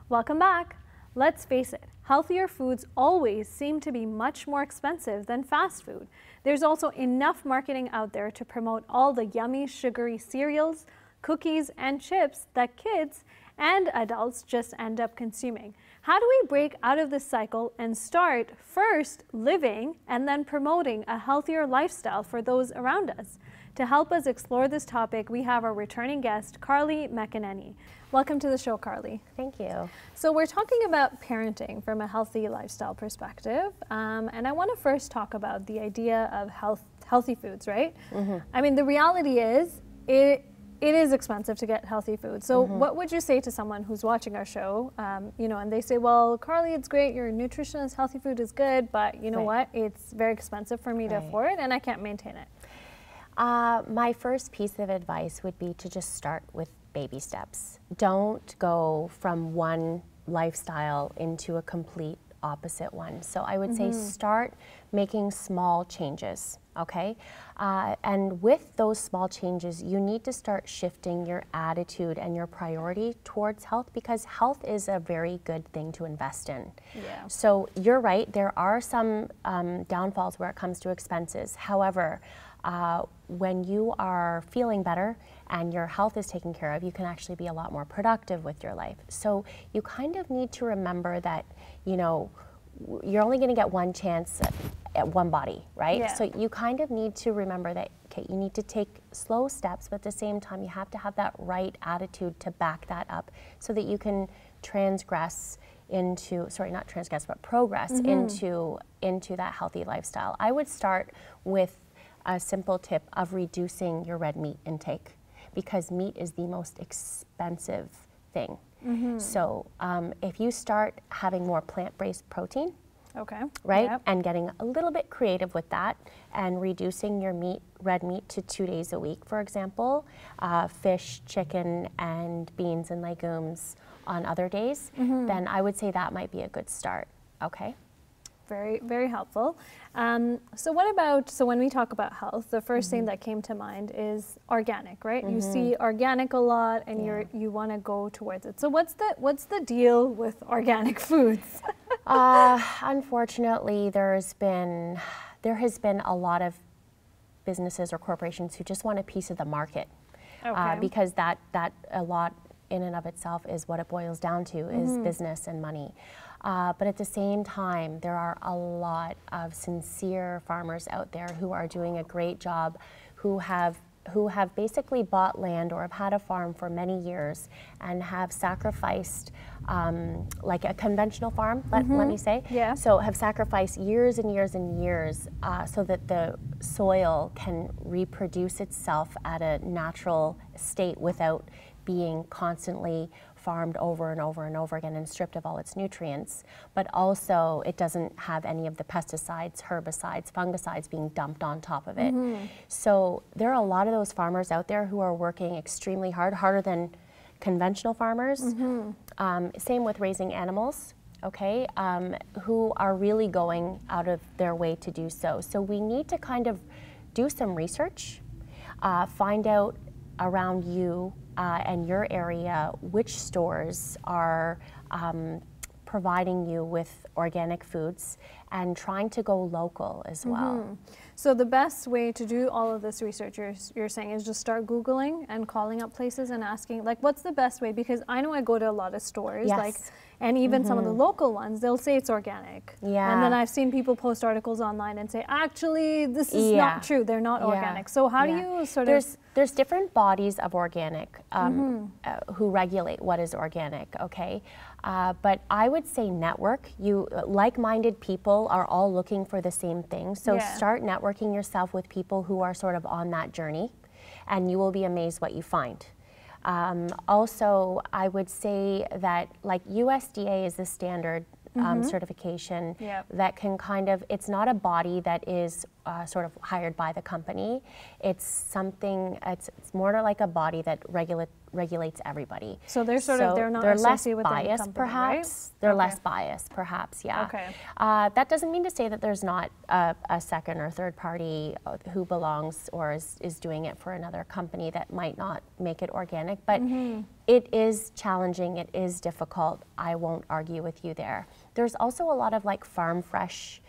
Welcome back. Let's face it, healthier foods always seem to be much more expensive than fast food. There's also enough marketing out there to promote all the yummy, sugary cereals, cookies, and chips that kids and adults just end up consuming. How do we break out of this cycle and start first living and then promoting a healthier lifestyle for those around us? To help us explore this topic, we have our returning guest, Carly McEnaney. Welcome to the show, Carly. Thank you. So we're talking about parenting from a healthy lifestyle perspective, and I want to first talk about the idea of healthy foods, right? I mean, the reality is it is expensive to get healthy food. So what would you say to someone who's watching our show, you know, and they say, well, Carly, it's great, you're a nutritionist, healthy food is good, but you know what, it's very expensive for me to afford and I can't maintain it. My first piece of advice would be to just start with baby steps. Don't go from one lifestyle into a complete opposite one. So I would say start making small changes, okay? And with those small changes, you need to start shifting your attitude and your priority towards health, because health is a very good thing to invest in. Yeah. So you're right, there are some downfalls where it comes to expenses. However, when you are feeling better and your health is taken care of, you can actually be a lot more productive with your life. So you kind of need to remember that, you know, you're only going to get one chance at one body, right? Yeah. So you kind of need to remember that, okay, you need to take slow steps, but at the same time, you have to have that right attitude to back that up so that you can progress into that healthy lifestyle. I would start with a simple tip of reducing your red meat intake, because meat is the most expensive thing. So if you start having more plant-based protein, right, and getting a little bit creative with that and reducing your red meat to 2 days a week, for example, fish, chicken, and beans and legumes on other days, then I would say that might be a good start, okay? Very, very helpful. So when we talk about health, the first thing that came to mind is organic, right? You see organic a lot and you want to go towards it. So what's the deal with organic foods? Unfortunately, there has been a lot of businesses or corporations who just want a piece of the market, because that a lot in and of itself is what it boils down to, is business and money. But at the same time, there are a lot of sincere farmers out there who are doing a great job, who have basically bought land or have had a farm for many years and have sacrificed, like a conventional farm, let me say. Yeah. So have sacrificed years and years and years so that the soil can reproduce itself at a natural state without being constantly farmed over and over and over again and stripped of all its nutrients, but also it doesn't have any of the pesticides, herbicides, fungicides being dumped on top of it. So there are a lot of those farmers out there who are working extremely hard, harder than conventional farmers. Same with raising animals, okay, who are really going out of their way to do so. So we need to kind of do some research, find out around you and your area which stores are providing you with organic foods, and trying to go local as well. So the best way to do all of this research, you're saying, is just start Googling and calling up places and asking, like, what's the best way? Because I know I go to a lot of stores, like, and even some of the local ones, they'll say it's organic. And then I've seen people post articles online and say, actually, this is not true. They're not organic. So how do you sort of... There's different bodies of organic who regulate what is organic, okay? But I would say network. Like-minded people are all looking for the same thing. So start networking yourself with people who are sort of on that journey, and you will be amazed what you find. Also, I would say that, like, USDA is the standard certification that can kind of, it's not a body that is sort of hired by the company. It's something, it's more like a body that regulates everybody. So they're they're not less associated with any biased, company, perhaps. right? They're Okay. less biased, perhaps. Yeah. Okay. That doesn't mean to say that there's not a second or third party who belongs or is doing it for another company that might not make it organic, but it is challenging. It is difficult. I won't argue with you there. There's also a lot of like farm fresh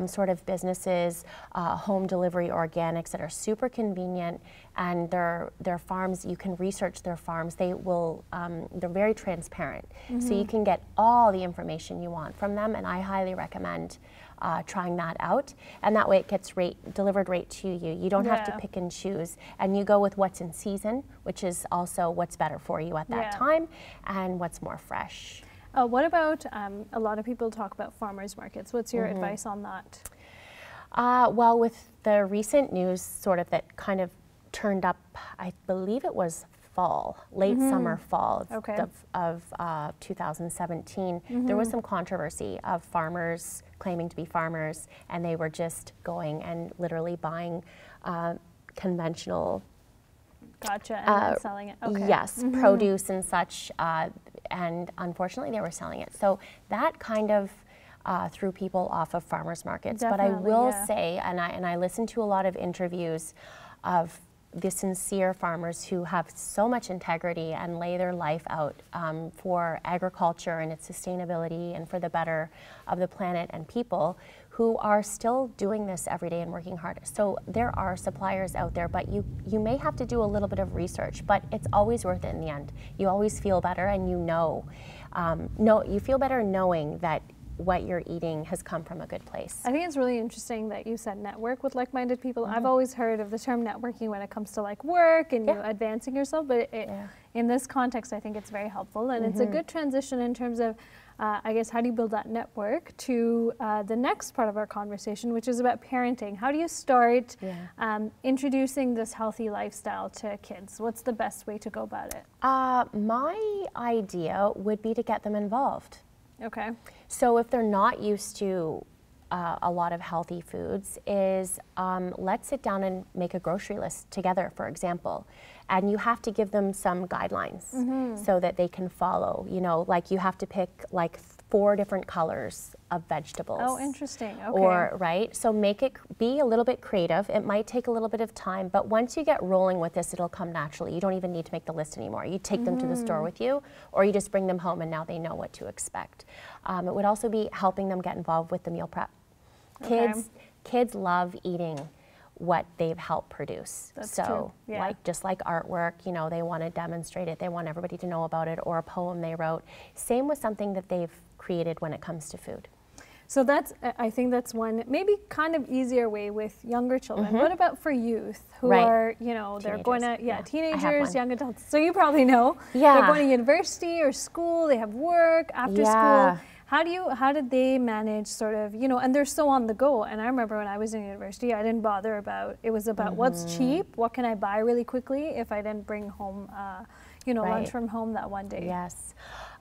sort of businesses, home delivery organics that are super convenient, and their farms, you can research their farms. They will, they're very transparent. So you can get all the information you want from them, and I highly recommend trying that out. And that way it gets delivered right to you. You don't have to pick and choose, and you go with what's in season, which is also what's better for you at that time, and what's more fresh. What about, a lot of people talk about farmers markets. What's your advice on that? Well, with the recent news sort of that kind of turned up, I believe it was fall, late summer, fall of 2017, there was some controversy of farmers claiming to be farmers, and they were just going and literally buying conventional Gotcha, and then selling it. Okay. Yes, produce and such, and unfortunately they were selling it. So that kind of threw people off of farmers markets. Definitely, but I will say, and I listened to a lot of interviews of the sincere farmers who have so much integrity and lay their life out for agriculture and its sustainability and for the better of the planet and people, who are still doing this every day and working hard. So there are suppliers out there, but you may have to do a little bit of research, but it's always worth it in the end. You always feel better, and you feel better knowing that what you're eating has come from a good place. I think it's really interesting that you said network with like-minded people. I've always heard of the term networking when it comes to like work and you advancing yourself, but in this context, I think it's very helpful, and it's a good transition in terms of I guess, how do you build that network to the next part of our conversation, which is about parenting. How do you start introducing this healthy lifestyle to kids? What's the best way to go about it? My idea would be to get them involved. Okay. So if they're not used to a lot of healthy foods, is let's sit down and make a grocery list together, for example. And you have to give them some guidelines so that they can follow. You know, like you have to pick like 4 different colors of vegetables. Oh, interesting. Okay. Or, right? So make it be a little bit creative. It might take a little bit of time, but once you get rolling with this, it'll come naturally. You don't even need to make the list anymore. You take them to the store with you, or you just bring them home and now they know what to expect. It would also be helping them get involved with the meal prep. Kids love eating what they've helped produce. That's so true. Yeah. like just like artwork, you know, they want to demonstrate it, they want everybody to know about it, or a poem they wrote. Same with something that they've created when it comes to food. So that's, I think that's one maybe kind of easier way with younger children. What about for youth who are, you know, they're going to, teenagers, young adults. So you probably know, they're going to university or school, they have work after school. How did they manage sort of, you know, and they're so on the go. And I remember when I was in university, I didn't bother about, it was about what's cheap, what can I buy really quickly if I didn't bring home, you know, lunch from home that one day. Yes.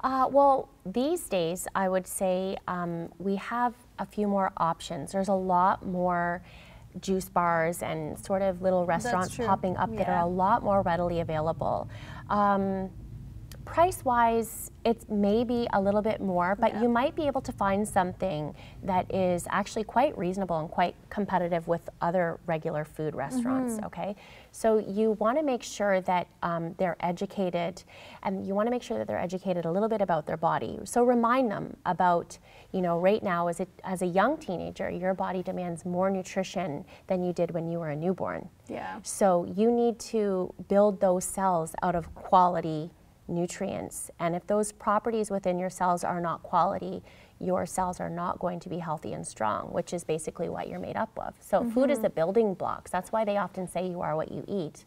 Well, these days, I would say we have a few more options. There's a lot more juice bars and sort of little restaurants popping up that are a lot more readily available. Price-wise, it's maybe a little bit more, but you might be able to find something that is actually quite reasonable and quite competitive with other regular food restaurants, okay? So you want to make sure that they're educated, and you want to make sure that they're educated a little bit about their body. So remind them about, you know, right now as a young teenager, your body demands more nutrition than you did when you were a newborn. Yeah. So you need to build those cells out of quality nutrients, and if those properties within your cells are not quality, your cells are not going to be healthy and strong, which is basically what you're made up of. So food is the building blocks. That's why they often say you are what you eat.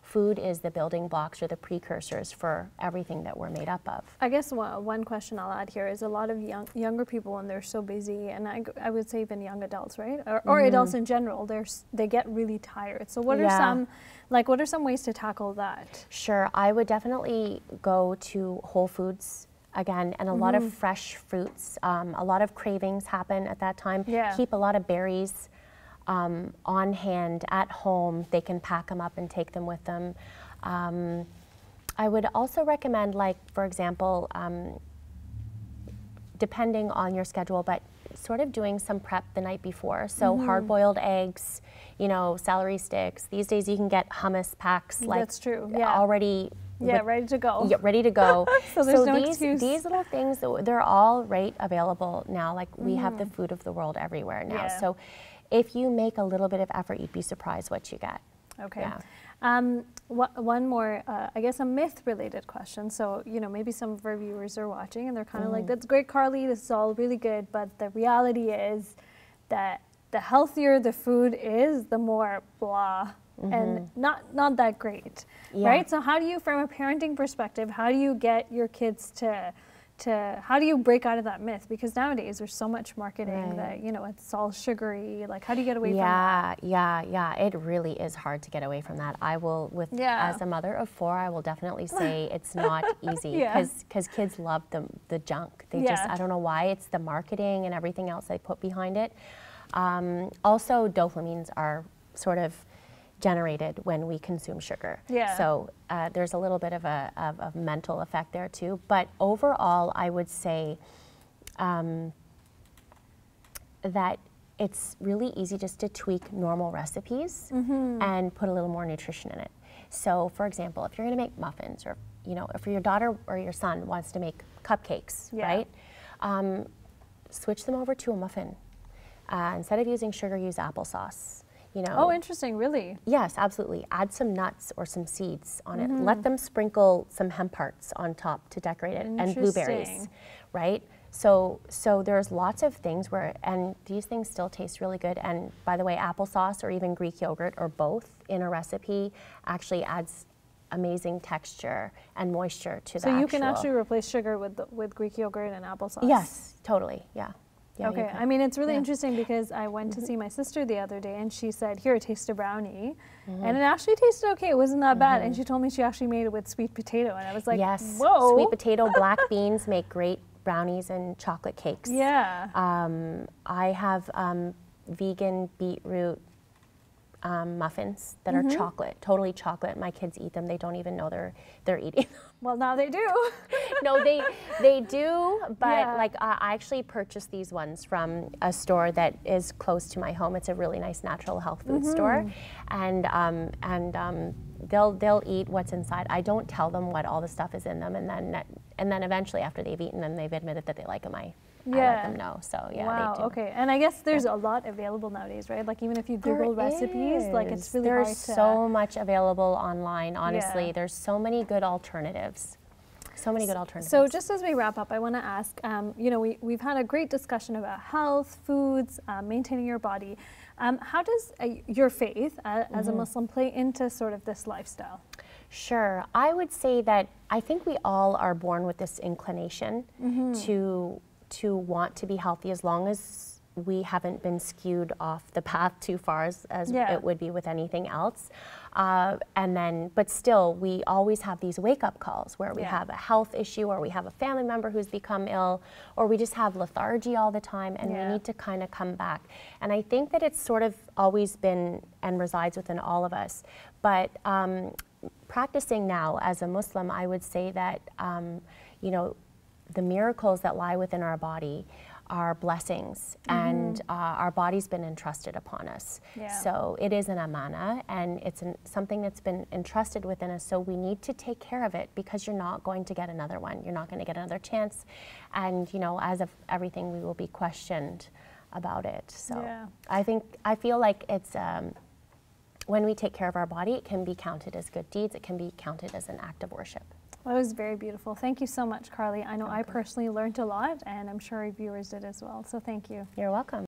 Food is the building blocks or the precursors for everything that we're made up of. I guess one question I'll add here is a lot of younger people, when they're so busy, and I would say even young adults, right? Or adults in general, they get really tired. So what are some ways to tackle that? Sure, I would definitely go to Whole Foods again, and a lot of fresh fruits. A lot of cravings happen at that time. Keep a lot of berries on hand at home. They can pack them up and take them with them. I would also recommend, like, for example, depending on your schedule, but sort of doing some prep the night before. So hard-boiled eggs, you know, celery sticks. These days you can get hummus packs, like, that's true. Yeah. already. Yeah, ready to go. Yeah, ready to go. So there's no excuse. These little things, they're all right available now. Like, we have the food of the world everywhere now. Yeah. So if you make a little bit of effort, you'd be surprised what you get. Okay. Yeah. One more, I guess, a myth-related question. So, you know, maybe some of our viewers are watching and they're kind of like, that's great, Carly, this is all really good, but the reality is that the healthier the food is, the more blah, and not that great, right? So how do you, from a parenting perspective, how do you get your kids to how do you break out of that myth? Because nowadays there's so much marketing that, you know, it's all sugary. Like, how do you get away from that? Yeah. It really is hard to get away from that. I will, as a mother of 4, I will definitely say it's not easy, because kids love the junk. They just, I don't know why, it's the marketing and everything else they put behind it. Also, dopamines are sort of generated when we consume sugar. Yeah. So there's a little bit of a mental effect there too. But overall, I would say that it's really easy just to tweak normal recipes and put a little more nutrition in it. So, for example, if you're going to make muffins, or, you know, if your daughter or your son wants to make cupcakes, right? Switch them over to a muffin. Instead of using sugar, use applesauce. You know. Oh, interesting, really? Yes, absolutely. Add some nuts or some seeds on it. Let them sprinkle some hemp hearts on top to decorate it, and blueberries, right? So there's lots of things and these things still taste really good. And by the way, applesauce or even Greek yogurt or both in a recipe actually adds amazing texture and moisture to the So you can actually replace sugar with Greek yogurt and applesauce? Yes, totally, yeah. Yeah, okay, I mean, it's really interesting because I went to see my sister the other day and she said, here, taste a brownie. And it actually tasted okay. It wasn't that bad. And she told me she actually made it with sweet potato. And I was like, yes, whoa. Sweet potato, black beans make great brownies and chocolate cakes. Yeah. I have vegan beetroot muffins that are chocolate, totally chocolate. My kids eat them. They don't even know they're eating them. Well, now they do. No, they do, but like I actually purchased these ones from a store that is close to my home. It's a really nice natural health food store, and they'll eat what's inside. I don't tell them what all the stuff is in them, and then eventually after they've eaten them, they've admitted that they like them. I let them know. So yeah, wow, they do. okay. And I guess there's a lot available nowadays, right? Like even if you Google recipes, like it's really hard to... There's so much available online, honestly. There's so many good alternatives. So many good alternatives. So just as we wrap up, I want to ask, you know, we've had a great discussion about health, foods, maintaining your body. How does your faith as a Muslim play into sort of this lifestyle? Sure. I would say that I think we all are born with this inclination to want to be healthy, as long as we haven't been skewed off the path too far as it would be with anything else. But still, we always have these wake-up calls where we have a health issue, or we have a family member who's become ill, or we just have lethargy all the time, and we need to kind of come back. And I think that it's sort of always been and resides within all of us. But practicing now as a Muslim, I would say that, you know, the miracles that lie within our body are blessings, and our body's been entrusted upon us. So it is an amana, and it's something that's been entrusted within us, so we need to take care of it, because you're not going to get another one. You're not going to get another chance. And, you know, as of everything, we will be questioned about it. So I feel like it's, when we take care of our body, it can be counted as good deeds. It can be counted as an act of worship. Well, that was very beautiful. Thank you so much, Carly. I know I personally learned a lot, and I'm sure our viewers did as well. So thank you. You're welcome.